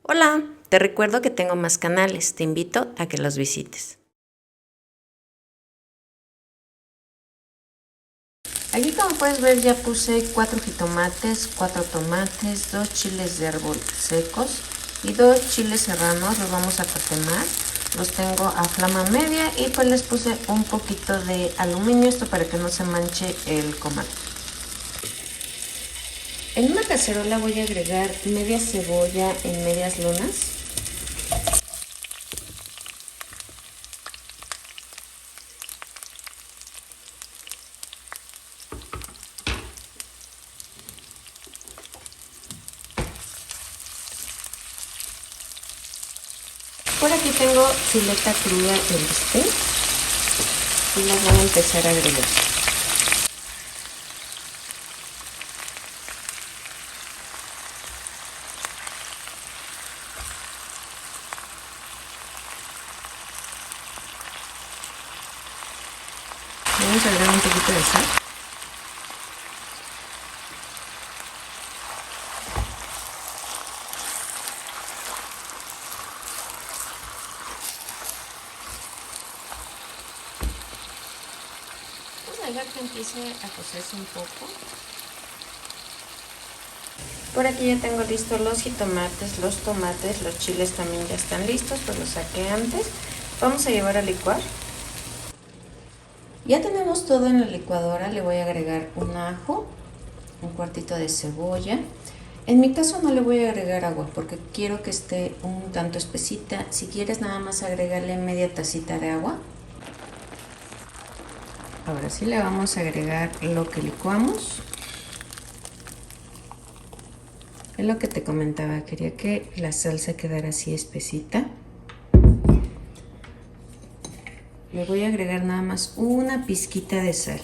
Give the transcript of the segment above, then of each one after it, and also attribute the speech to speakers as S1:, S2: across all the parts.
S1: Hola, te recuerdo que tengo más canales, te invito a que los visites. Aquí como puedes ver ya puse 4 jitomates, 4 tomates, 2 chiles de árbol secos y 2 chiles serranos, los vamos a tatemar. Los tengo a flama media y pues les puse un poquito de aluminio, esto para que no se manche el comal. En una cacerola voy a agregar media cebolla en medias lunas. Por aquí tengo chuleta cruda en bistec y las voy a empezar a agregar. Vamos a agregar un poquito de sal. Vamos a dejar que empiece a cocerse un poco. Por aquí ya tengo listos los jitomates, los tomates, los chiles también ya están listos, pues los saqué antes. Vamos a llevar a licuar. Ya tenemos todo en la licuadora, le voy a agregar un ajo, un cuartito de cebolla. En mi caso no le voy a agregar agua porque quiero que esté un tanto espesita. Si quieres nada más agregarle media tacita de agua. Ahora sí le vamos a agregar lo que licuamos. Es lo que te comentaba, quería que la salsa quedara así espesita. Le voy a agregar nada más una pizquita de sal.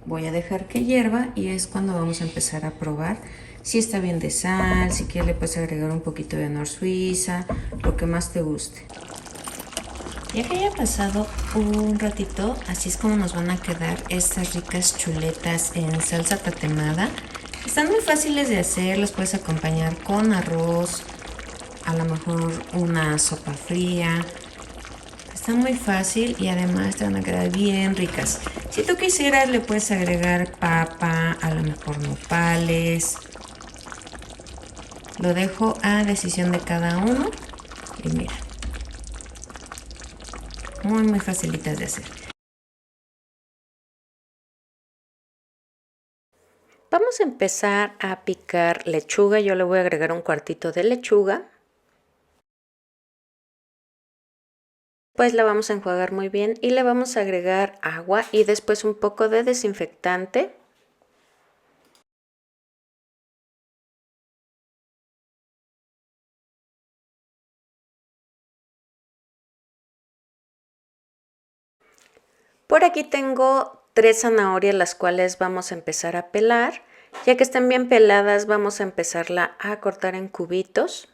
S1: Voy a dejar que hierva y es cuando vamos a empezar a probar si está bien de sal, si quieres le puedes agregar un poquito de Nor Suiza, lo que más te guste. Ya que haya pasado un ratito, así es como nos van a quedar estas ricas chuletas en salsa tatemada. Están muy fáciles de hacer, los puedes acompañar con arroz, a lo mejor una sopa fría. Está muy fácil y además te van a quedar bien ricas. Si tú quisieras le puedes agregar papa, a lo mejor nopales. Lo dejo a decisión de cada uno. Y mira, muy facilitas de hacer. Vamos a empezar a picar lechuga. Yo le voy a agregar un cuartito de lechuga. Pues la vamos a enjuagar muy bien y le vamos a agregar agua y después un poco de desinfectante. Por aquí tengo 3 zanahorias las cuales vamos a empezar a pelar. Ya que estén bien peladas vamos a empezarla a cortar en cubitos.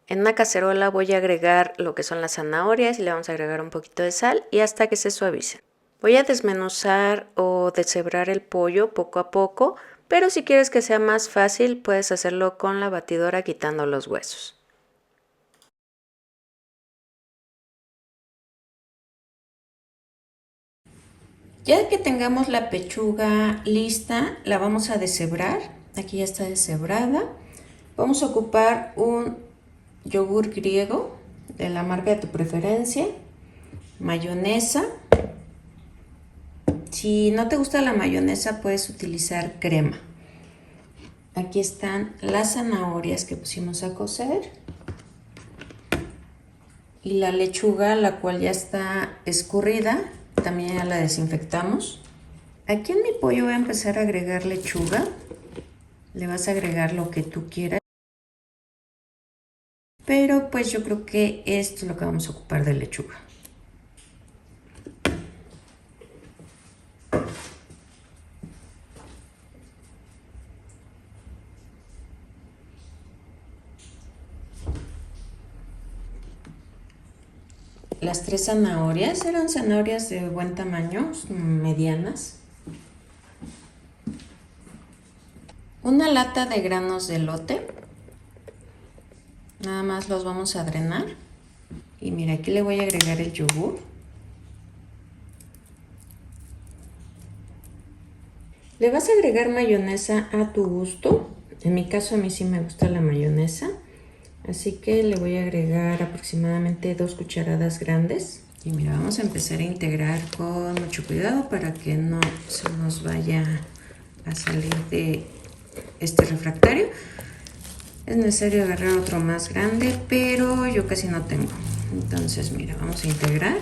S1: En una cacerola voy a agregar lo que son las zanahorias y le vamos a agregar un poquito de sal y hasta que se suavicen. Voy a desmenuzar o deshebrar el pollo poco a poco, pero si quieres que sea más fácil puedes hacerlo con la batidora quitando los huesos. Ya que tengamos la pechuga lista, la vamos a deshebrar. Aquí ya está deshebrada. Vamos a ocupar un yogur griego de la marca de tu preferencia, mayonesa. Si no te gusta la mayonesa, puedes utilizar crema. Aquí están las zanahorias que pusimos a cocer y la lechuga, la cual ya está escurrida, también ya la desinfectamos. Aquí en mi pollo voy a empezar a agregar lechuga. Le vas a agregar lo que tú quieras. Pero pues yo creo que esto es lo que vamos a ocupar de lechuga. las 3 zanahorias. Eran zanahorias de buen tamaño, medianas. Una lata de granos de elote. Nada más los vamos a drenar. Y mira, aquí le voy a agregar el yogur. Le vas a agregar mayonesa a tu gusto. En mi caso a mí sí me gusta la mayonesa. Así que le voy a agregar aproximadamente 2 cucharadas grandes. Y mira, vamos a empezar a integrar con mucho cuidado para que no se nos vaya a salir de este refractario. Es necesario agarrar otro más grande, pero yo casi no tengo. Entonces mira, vamos a integrar.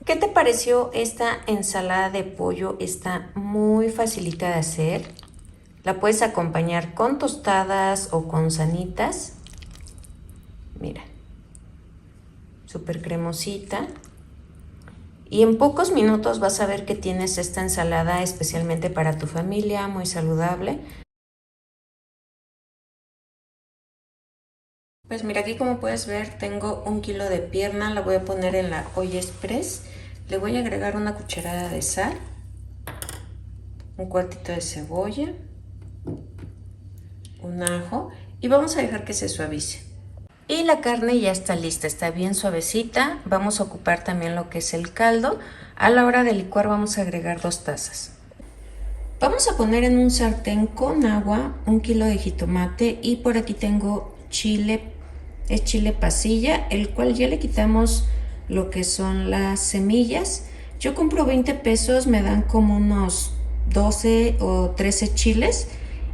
S1: ¿Qué te pareció esta ensalada de pollo? Está muy facilita de hacer. La puedes acompañar con tostadas o con sanitas. Mira, súper cremosita. Y en pocos minutos vas a ver que tienes esta ensalada especialmente para tu familia, muy saludable. Pues mira, aquí como puedes ver tengo 1 kilo de pierna, la voy a poner en la olla express. Le voy a agregar una cucharada de sal, un cuartito de cebolla, un ajo y vamos a dejar que se suavice. Y la carne ya está lista, está bien suavecita. Vamos a ocupar también lo que es el caldo. A la hora de licuar vamos a agregar 2 tazas. Vamos a poner en un sartén con agua 1 kilo de jitomate y por aquí tengo chile, es chile pasilla, el cual ya le quitamos lo que son las semillas. Yo compro 20 pesos, me dan como unos 12 o 13 chiles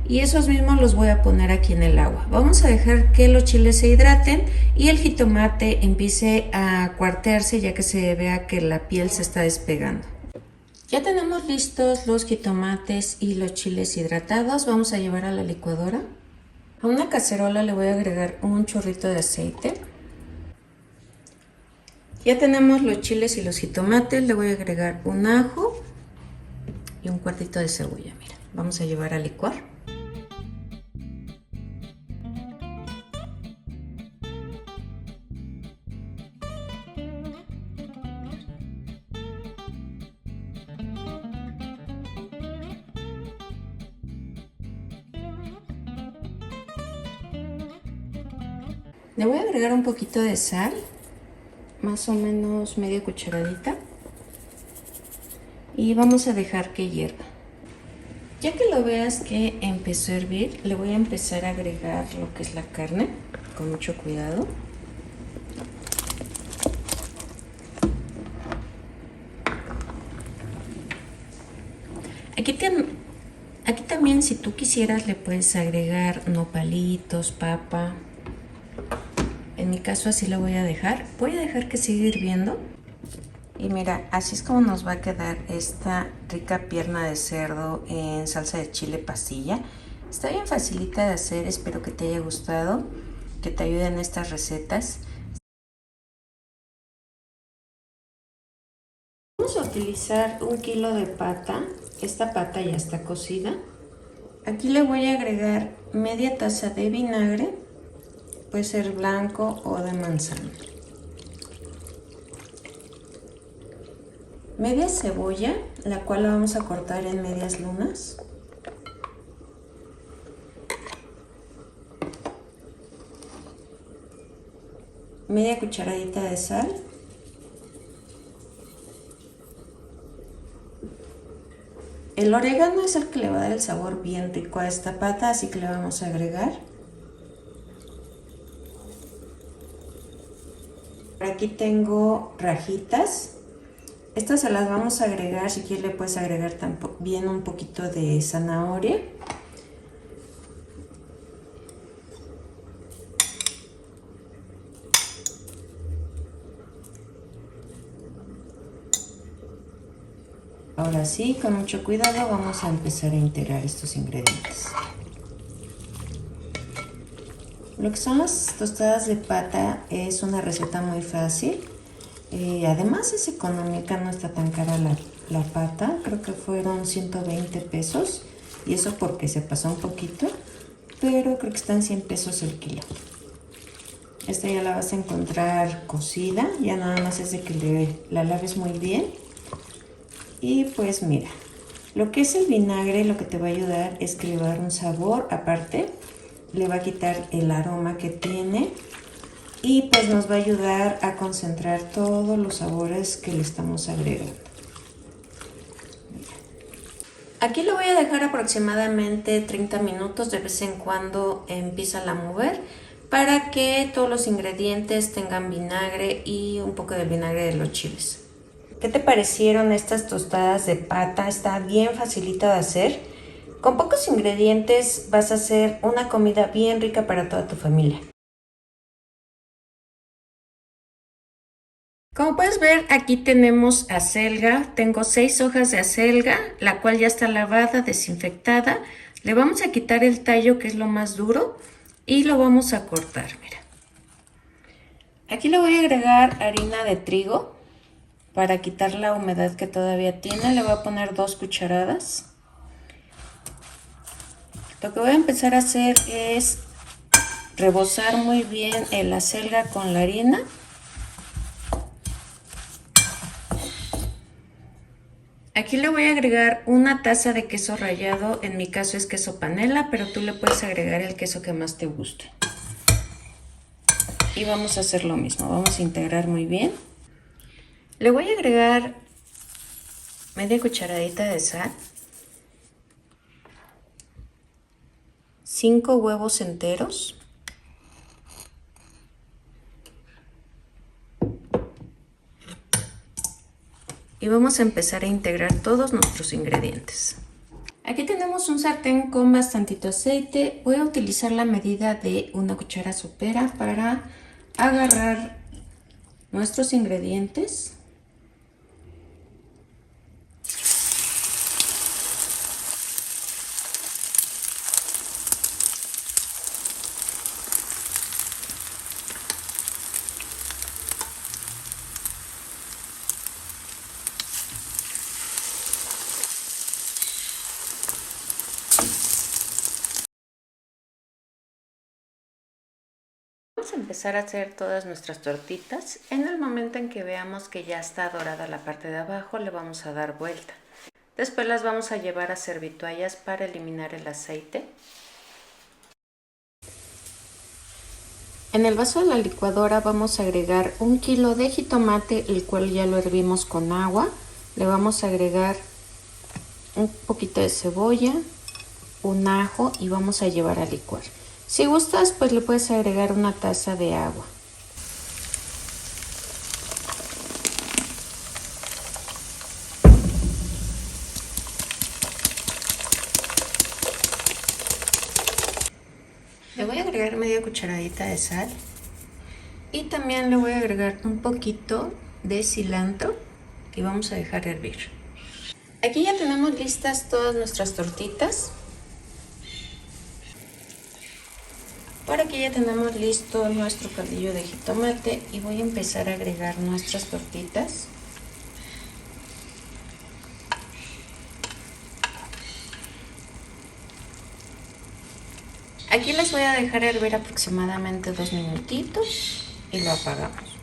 S1: y esos mismos los voy a poner aquí en el agua. Vamos a dejar que los chiles se hidraten y el jitomate empiece a cuartearse ya que se vea que la piel se está despegando. Ya tenemos listos los jitomates y los chiles hidratados. Vamos a llevar a la licuadora. A una cacerola le voy a agregar un chorrito de aceite. Ya tenemos los chiles y los jitomates. Le voy a agregar un ajo y un cuartito de cebolla. Mira, vamos a llevar a licuar. Le voy a agregar un poquito de sal, más o menos media cucharadita, y vamos a dejar que hierva. Ya que lo veas que empezó a hervir, le voy a empezar a agregar lo que es la carne, con mucho cuidado. Aquí también, si tú quisieras, le puedes agregar nopalitos, papa. En mi caso así lo voy a dejar. Voy a dejar que siga hirviendo. Y mira, así es como nos va a quedar esta rica pierna de cerdo en salsa de chile pasilla. Está bien facilita de hacer, espero que te haya gustado, que te ayuden estas recetas. Vamos a utilizar 1 kilo de pata. Esta pata ya está cocida. Aquí le voy a agregar media taza de vinagre. Puede ser blanco o de manzana. Media cebolla, la cual la vamos a cortar en medias lunas. Media cucharadita de sal. El orégano es el que le va a dar el sabor bien rico a esta pata, así que le vamos a agregar. Aquí tengo rajitas. Estas se las vamos a agregar, si quieres le puedes agregar también un poquito de zanahoria. Ahora sí, con mucho cuidado vamos a empezar a integrar estos ingredientes. Lo que son las tostadas de pata es una receta muy fácil. Además es económica, no está tan cara la pata. Creo que fueron 120 pesos. Y eso porque se pasó un poquito. pero creo que están 100 pesos el kilo. Esta ya la vas a encontrar cocida, ya nada más es de que la laves muy bien. Y pues mira, lo que es el vinagre lo que te va a ayudar es que le va a dar un sabor aparte, le va a quitar el aroma que tiene y pues nos va a ayudar a concentrar todos los sabores que le estamos agregando. Aquí lo voy a dejar aproximadamente 30 minutos, de vez en cuando empieza a mover para que todos los ingredientes tengan vinagre y un poco del vinagre de los chiles. ¿Qué te parecieron estas tostadas de pata? Está bien facilita de hacer. Con pocos ingredientes vas a hacer una comida bien rica para toda tu familia. Como puedes ver, aquí tenemos acelga. Tengo 6 hojas de acelga, la cual ya está lavada, desinfectada. Le vamos a quitar el tallo, que es lo más duro, y lo vamos a cortar, mira. Aquí le voy a agregar harina de trigo para quitar la humedad que todavía tiene. Le voy a poner 2 cucharadas. Lo que voy a empezar a hacer es rebozar muy bien el acelga con la harina. Aquí le voy a agregar una taza de queso rallado, en mi caso es queso panela, pero tú le puedes agregar el queso que más te guste. Y vamos a hacer lo mismo, vamos a integrar muy bien. Le voy a agregar media cucharadita de sal, 5 huevos enteros, y vamos a empezar a integrar todos nuestros ingredientes. Aquí tenemos un sartén con bastantito aceite. Voy a utilizar la medida de una cuchara sopera para agarrar nuestros ingredientes. Vamos a empezar a hacer todas nuestras tortitas. En el momento en que veamos que ya está dorada la parte de abajo, le vamos a dar vuelta. Después las vamos a llevar a servitoallas para eliminar el aceite. En el vaso de la licuadora vamos a agregar 1 kilo de jitomate, el cual ya lo hervimos con agua. Le vamos a agregar un poquito de cebolla, un ajo y vamos a llevar a licuar. Si gustas, pues le puedes agregar una taza de agua. Le voy a agregar media cucharadita de sal y también le voy a agregar un poquito de cilantro y vamos a dejar hervir. Aquí ya tenemos listas todas nuestras tortitas. Por aquí ya tenemos listo nuestro caldillo de jitomate y voy a empezar a agregar nuestras tortitas. Aquí las voy a dejar hervir aproximadamente 2 minutitos y lo apagamos.